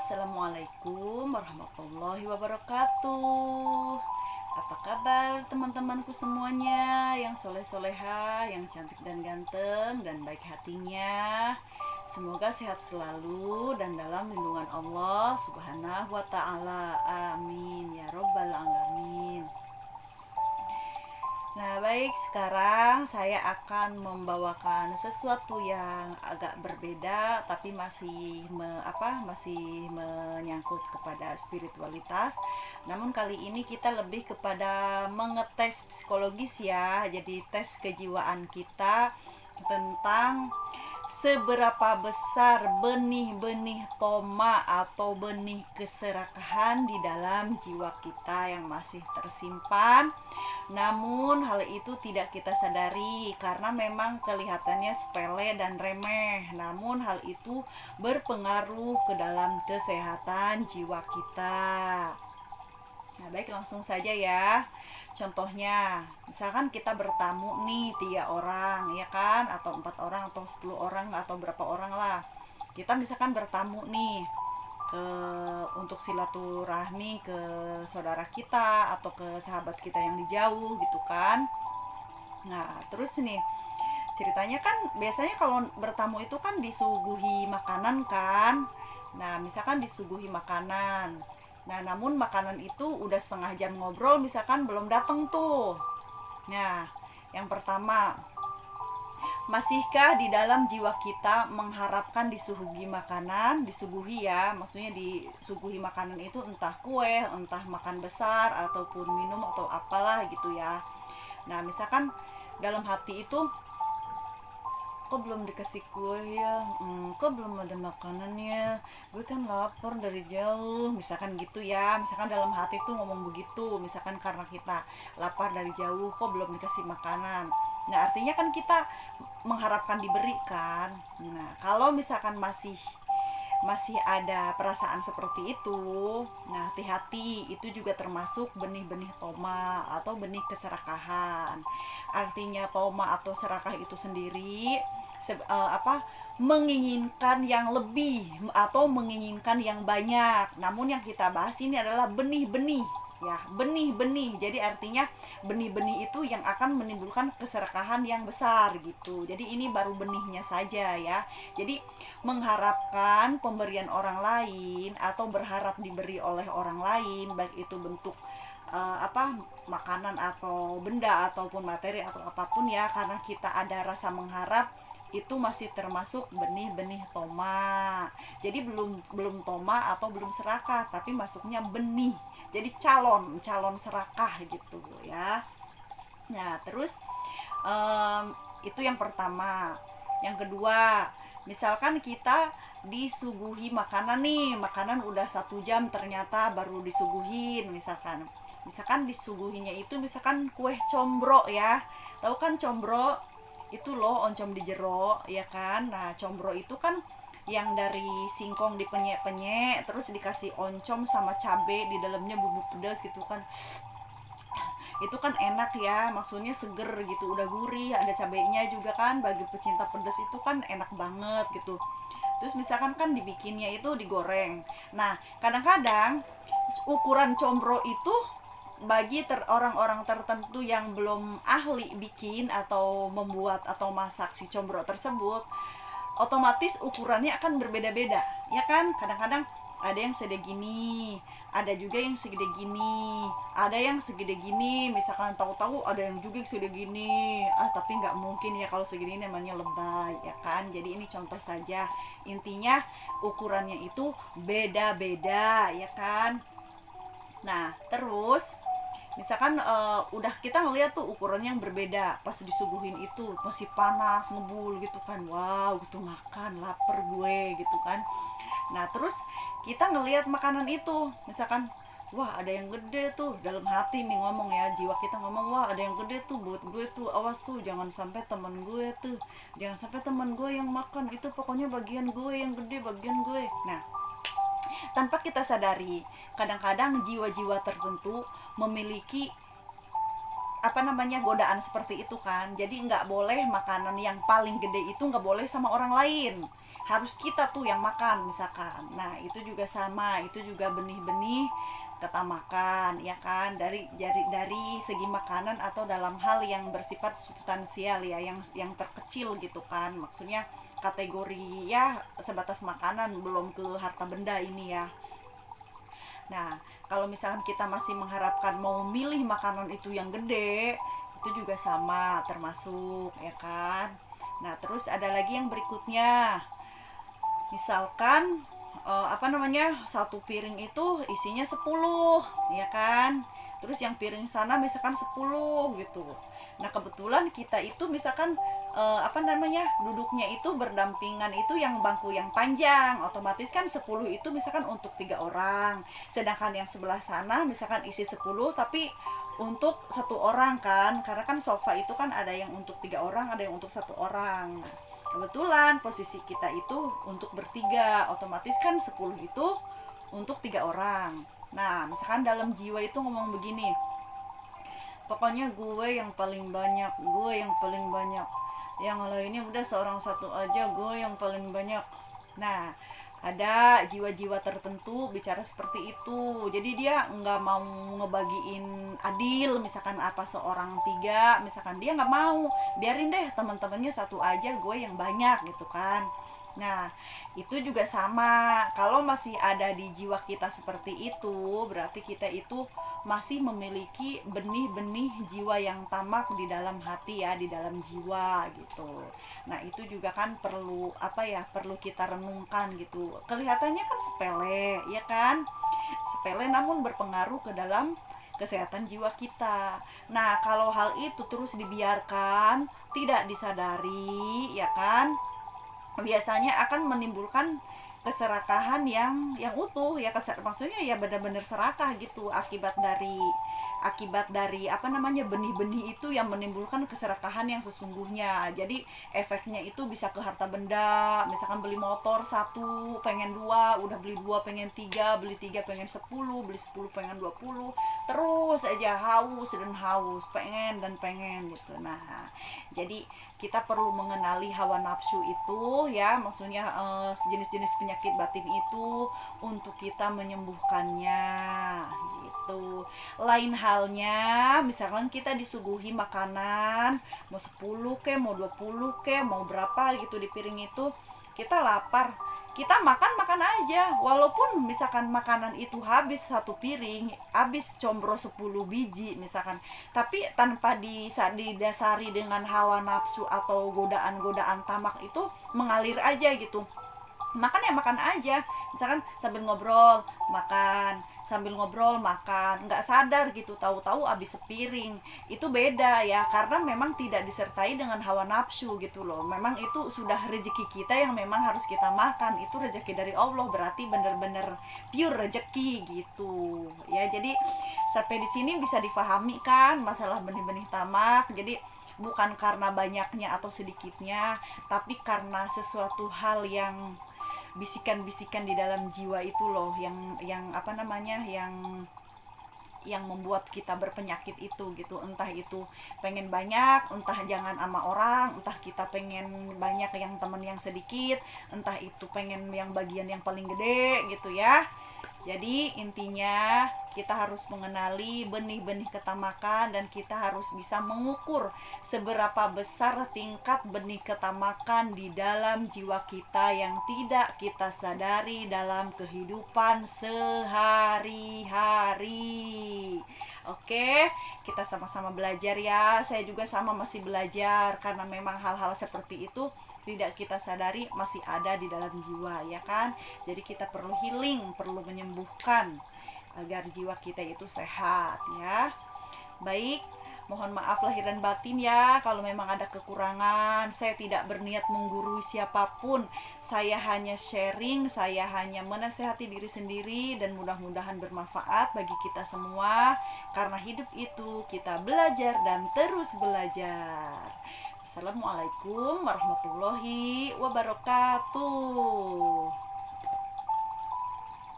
Assalamualaikum warahmatullahi wabarakatuh. Apa kabar teman-temanku semuanya yang soleh-soleha, yang cantik dan ganteng dan baik hatinya. Semoga sehat selalu dan dalam lindungan Allah subhanahu wa ta'ala. Amin ya robbal alamin. Nah, baik, sekarang saya akan membawakan sesuatu yang agak berbeda tapi masih menyangkut kepada spiritualitas. Namun kali ini kita lebih kepada mengetes psikologis ya. Jadi tes kejiwaan kita tentang seberapa besar benih-benih toma atau benih keserakahan di dalam jiwa kita yang masih tersimpan. Namun hal itu tidak kita sadari karena memang kelihatannya sepele dan remeh. Namun hal itu berpengaruh ke dalam kesehatan jiwa kita. Nah, baik, langsung saja ya. Contohnya, misalkan kita bertamu nih 3 orang, ya kan? Atau 4 orang, atau 10 orang, atau berapa orang lah. Kita misalkan bertamu nih untuk silaturahmi ke saudara kita atau ke sahabat kita yang di jauh gitu kan. Nah, terus nih ceritanya kan biasanya kalau bertamu itu kan disuguhi makanan kan. Nah, misalkan disuguhi makanan. Nah, namun makanan itu udah setengah jam ngobrol misalkan belum datang tuh. Nah, yang pertama, masihkah di dalam jiwa kita mengharapkan disuguhi ya, maksudnya disuguhi makanan itu entah kue, entah makan besar, ataupun minum, atau apalah gitu ya. Nah, misalkan dalam hati itu, kok belum dikasih kue ya, kok belum ada makanannya, gue kan lapar dari jauh, misalkan gitu ya. Misalkan dalam hati tuh ngomong begitu, misalkan karena kita lapar dari jauh, kok belum dikasih makanan. Nah, artinya kan kita mengharapkan diberikan. Nah, kalau misalkan masih ada perasaan seperti itu, nah hati-hati, itu juga termasuk benih-benih toma atau benih keserakahan. Artinya toma atau serakah itu sendiri menginginkan yang lebih atau menginginkan yang banyak. Namun yang kita bahas ini adalah benih-benih ya, benih-benih. Jadi artinya benih-benih itu yang akan menimbulkan keserakahan yang besar gitu. Jadi ini baru benihnya saja ya. Jadi mengharapkan pemberian orang lain atau berharap diberi oleh orang lain, baik itu bentuk makanan atau benda ataupun materi atau apapun ya, karena kita ada rasa mengharap, itu masih termasuk benih-benih toma. Jadi belum toma atau belum serakah, tapi masuknya benih. Jadi calon serakah gitu ya. Nah, terus itu yang pertama. Yang kedua, misalkan kita disuguhi makanan nih, makanan udah 1 jam ternyata baru disuguhin. Misalkan disuguhinya itu misalkan kue combro ya. Tahu kan combro? Itu loh oncom di jero ya kan. Nah, combro itu kan yang dari singkong dipenyek-penyek terus dikasih oncom sama cabe di dalamnya, bumbu pedas gitu kan. Itu kan enak ya, maksudnya seger gitu, udah gurih, ada cabenya juga kan. Bagi pecinta pedas itu kan enak banget gitu. Terus misalkan kan dibikinnya itu digoreng. Nah, kadang-kadang ukuran combro itu bagi orang-orang tertentu yang belum ahli bikin atau membuat atau masak si combro tersebut, otomatis ukurannya akan berbeda-beda ya kan. Kadang-kadang ada yang segede gini, ada juga yang segede gini, ada yang segede gini, misalkan tahu-tahu ada yang juga yang segede gini. Tapi nggak mungkin ya kalau segini, namanya lebay ya kan. Jadi ini contoh saja, intinya ukurannya itu beda-beda ya kan. Nah, terus misalkan udah kita ngeliat tuh ukurannya yang berbeda, pas disuguhin itu masih panas ngebul gitu kan, wow gitu, makan lapar gue gitu kan. Nah, terus kita ngeliat makanan itu, misalkan wah ada yang gede tuh, dalam hati nih ngomong ya, jiwa kita ngomong, wah ada yang gede tuh buat gue tuh, awas tuh jangan sampai teman gue yang makan itu, pokoknya bagian gue yang gede, bagian gue. Nah, tanpa kita sadari, kadang-kadang jiwa-jiwa tertentu memiliki godaan seperti itu kan. Jadi nggak boleh makanan yang paling gede itu nggak boleh sama orang lain. harus kita tuh yang makan misalkan. Nah itu juga sama, itu juga benih-benih ketamakan ya kan, dari segi makanan atau dalam hal yang bersifat substansial ya, yang terkecil gitu kan, maksudnya kategori ya sebatas makanan, belum ke harta benda ini ya. Nah kalau misalkan kita masih mengharapkan mau milih makanan itu yang gede, itu juga sama termasuk ya kan. Nah terus ada lagi yang berikutnya, misalkan apa namanya, satu piring itu isinya 10 ya kan, terus yang piring sana misalkan 10 gitu. Nah kebetulan kita itu misalkan apa namanya, duduknya itu berdampingan, itu yang bangku yang panjang, otomatis kan 10 itu misalkan untuk 3 orang, sedangkan yang sebelah sana misalkan isi 10 tapi untuk 1 orang kan, karena kan sofa itu kan ada yang untuk 3 orang, ada yang untuk 1 orang. Nah, kebetulan posisi kita itu untuk bertiga, otomatis kan 10 itu untuk 3 orang. Nah misalkan dalam jiwa itu ngomong begini, pokoknya gue yang paling banyak, gue yang paling banyak, yang lainnya udah seorang satu aja, gue yang paling banyak. Nah ada jiwa-jiwa tertentu bicara seperti itu, jadi dia nggak mau ngebagiin adil, misalkan apa seorang 3, misalkan dia nggak mau, biarin deh teman-temannya satu aja, gue yang banyak gitu kan. Nah itu juga sama, kalau masih ada di jiwa kita seperti itu, berarti kita itu masih memiliki benih-benih jiwa yang tamak di dalam hati ya, di dalam jiwa gitu. Nah itu juga kan perlu apa ya, perlu kita renungkan gitu. Kelihatannya kan sepele ya kan, sepele namun berpengaruh ke dalam kesehatan jiwa kita. Nah kalau hal itu terus dibiarkan, tidak disadari ya kan, biasanya akan menimbulkan keserakahan yang utuh ya, maksudnya ya benar-benar serakah gitu, akibat dari apa namanya, benih-benih itu yang menimbulkan keserakahan yang sesungguhnya. Jadi efeknya itu bisa ke harta benda, misalkan beli motor 1 pengen 2, udah beli 2 pengen 3, beli 3 pengen 10, beli 10 pengen 20, terus aja haus dan haus, pengen dan pengen gitu. Nah jadi kita perlu mengenali hawa nafsu itu ya, maksudnya jenis-jenis penyakit batin itu, untuk kita menyembuhkannya gitu. Lain halnya misalkan kita disuguhi makanan mau 10 ke mau 20 ke mau berapa gitu di piring itu, kita lapar, kita makan aja, walaupun misalkan makanan itu habis satu piring, habis combro 10 biji misalkan, tapi tanpa didasari dengan hawa nafsu atau godaan-godaan tamak itu mengalir aja gitu. Makan ya makan aja, misalkan sambil ngobrol makan, sambil ngobrol makan, nggak sadar gitu, tahu-tahu habis sepiring. Itu beda ya, karena memang tidak disertai dengan hawa nafsu gitu loh. Memang itu sudah rezeki kita yang memang harus kita makan, itu rezeki dari Allah, berarti bener-bener pure rezeki gitu ya. Jadi sampai di sini bisa difahami kan masalah benih-benih tamak. Jadi bukan karena banyaknya atau sedikitnya, tapi karena sesuatu hal yang bisikan-bisikan di dalam jiwa itu loh, yang apa namanya, yang membuat kita berpenyakit itu gitu. Entah itu pengen banyak, entah jangan sama orang, entah kita pengen banyak yang temen yang sedikit, entah itu pengen yang bagian yang paling gede gitu ya. Jadi intinya kita harus mengenali benih-benih ketamakan, dan kita harus bisa mengukur seberapa besar tingkat benih ketamakan di dalam jiwa kita yang tidak kita sadari dalam kehidupan sehari-hari. Oke, kita sama-sama belajar ya. Saya juga sama masih belajar, karena memang hal-hal seperti itu tidak kita sadari masih ada di dalam jiwa ya kan. Jadi kita perlu healing, perlu menyembuhkan agar jiwa kita itu sehat ya. Baik, mohon maaf lahir dan batin ya kalau memang ada kekurangan. Saya tidak berniat menggurui siapapun, saya hanya sharing, saya hanya menasehati diri sendiri, dan mudah-mudahan bermanfaat bagi kita semua, karena hidup itu kita belajar dan terus belajar. Assalamualaikum warahmatullahi wabarakatuh.